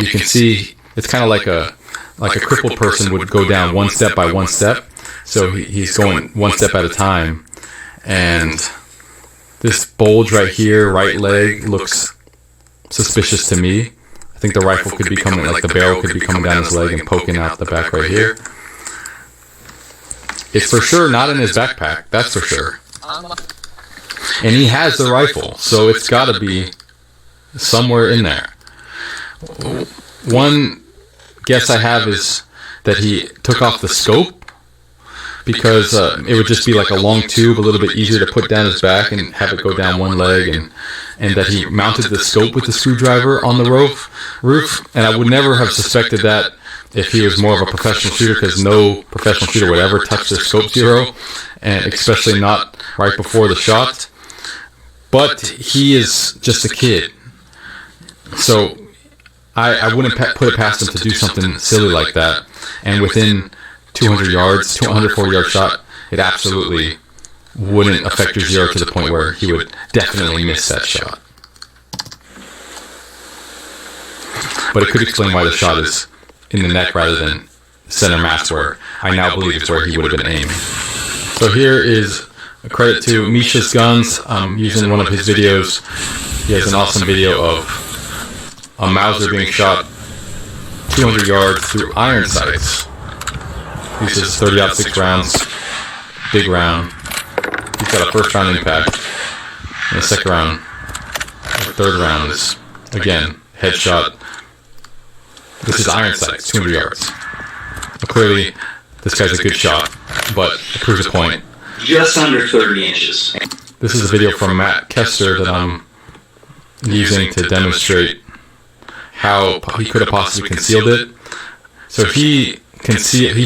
You can see it's kind of like a crippled person would go down one step by one step. So he's going one step at a time. And this bulge right here, right leg, looks suspicious to me. I think the rifle could be coming, like the barrel could be coming down his leg and poking out the back right here. It's for sure not in his backpack, that's for sure. And he has the rifle, so it's got to be somewhere in there. One guess I have is that he took off the scope, because it would just be like a long tube, a little bit easier to put down his back and have it go down one leg, and that he mounted the scope with the screwdriver on the roof. And I would never have suspected that if he was more of a professional shooter, because no professional shooter would ever touch their scope zero, and especially not right before the shot. But he is just a kid. So I wouldn't put it past him to do something silly like that. And within 200 yards, 240-yard shot, it absolutely wouldn't affect your zero to the point where he would definitely miss that shot. But it could explain why the shot is in the neck rather than center mass, where I now believe is where he would have been aiming. So here is a credit to Misha's Guns. I'm using one of his videos. He has an awesome video of a Mauser being shot 200 yards through iron sights. This is 30-06 rounds, big round. He's got a first round impact, and the second round, the third round is, again, headshot. This is iron sights, 200 yards. Well, clearly, this guy's a good shot, but it proves a point. Just under 30 inches. This is a video from Matt Kester that I'm using to demonstrate how he could have possibly concealed it. So he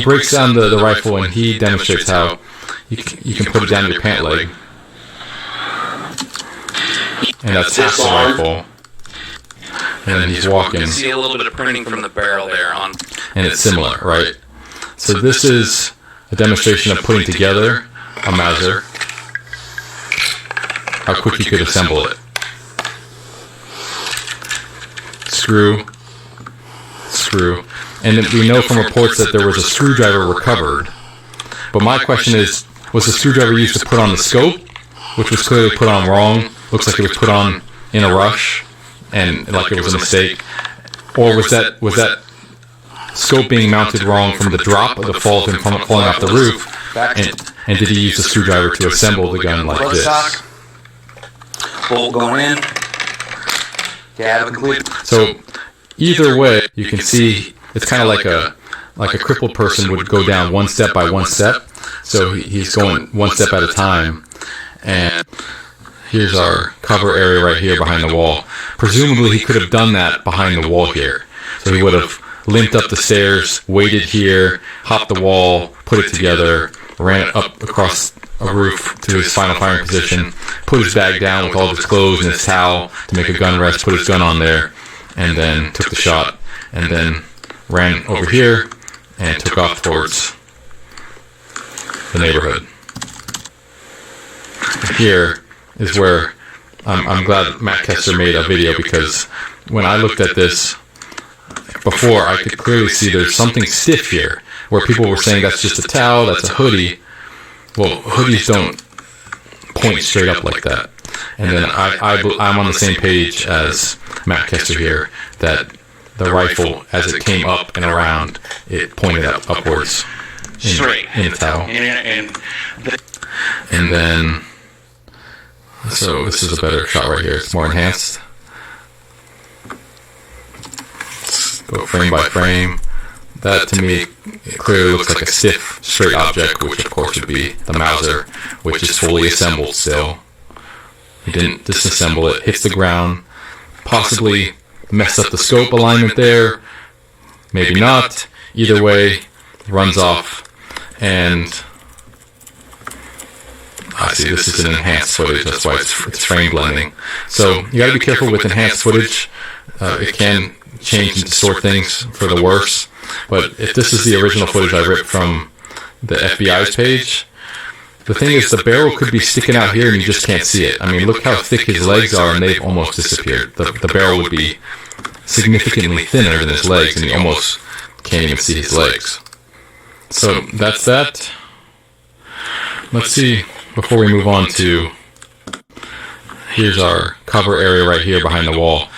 breaks down the rifle, and he demonstrates how you can put it down your pant leg. And that's half the rifle. And then he's walking. You can see a little bit of printing from the barrel there on. And it's similar, right? So this is a demonstration of putting together a Mauser. How quick you could assemble it. Screw. And then we know from reports that there was a screwdriver recovered. But my question is, was the screwdriver used to put on the scope, which was clearly put on wrong? Looks like it was put on in a rush, and like it was a mistake. Or was that scope being mounted wrong from the drop of the fall of him falling off the roof? And did he use the screwdriver to assemble the gun like this? Bolt going in. So either way, you can see it's kind of like a crippled person would go down one step by one step. So he's going one step at a time. And here's our cover area right here behind the wall. Presumably he could have done that behind the wall here. So he would have limped up the stairs, waited here, hopped the wall, put it together, ran it up across a roof to his final firing position, put his bag down with all of his clothes and his towel to make a gun rest, put his gun on there, and then took the shot, and then ran over here and took off towards the neighborhood. Here is where I'm glad Matt Kester made a video, because when I looked at this before, I could clearly see there's something stiff here, where people were saying that's just a towel, that's a hoodie. Well, hoodies don't point straight up like that. And then I'm on the same page as Matt Kester here, that the rifle, as it came up and around, it pointed upwards in the towel. And then, so this is a better shot right here. It's more enhanced. Let's go frame by frame. That, to me, it clearly looks like a stiff, straight object, which of course would be the Mauser, which is fully assembled still. He didn't disassemble it, hits the ground, possibly messed up the scope alignment there, maybe not. Either way, runs off, and I see this is an enhanced footage, that's why it's frame blending. So you gotta be careful with enhanced footage. It can change and distort things for the worse. But if this is the original footage I ripped from the FBI's page, the thing is the barrel could be sticking out here and you just can't see it. I mean, look how thick his legs are, and they've almost disappeared. The barrel would be significantly thinner than his legs, and you almost can't even see his legs. So that's that. Let's see, before we move on to, here's our cover area right here behind the wall.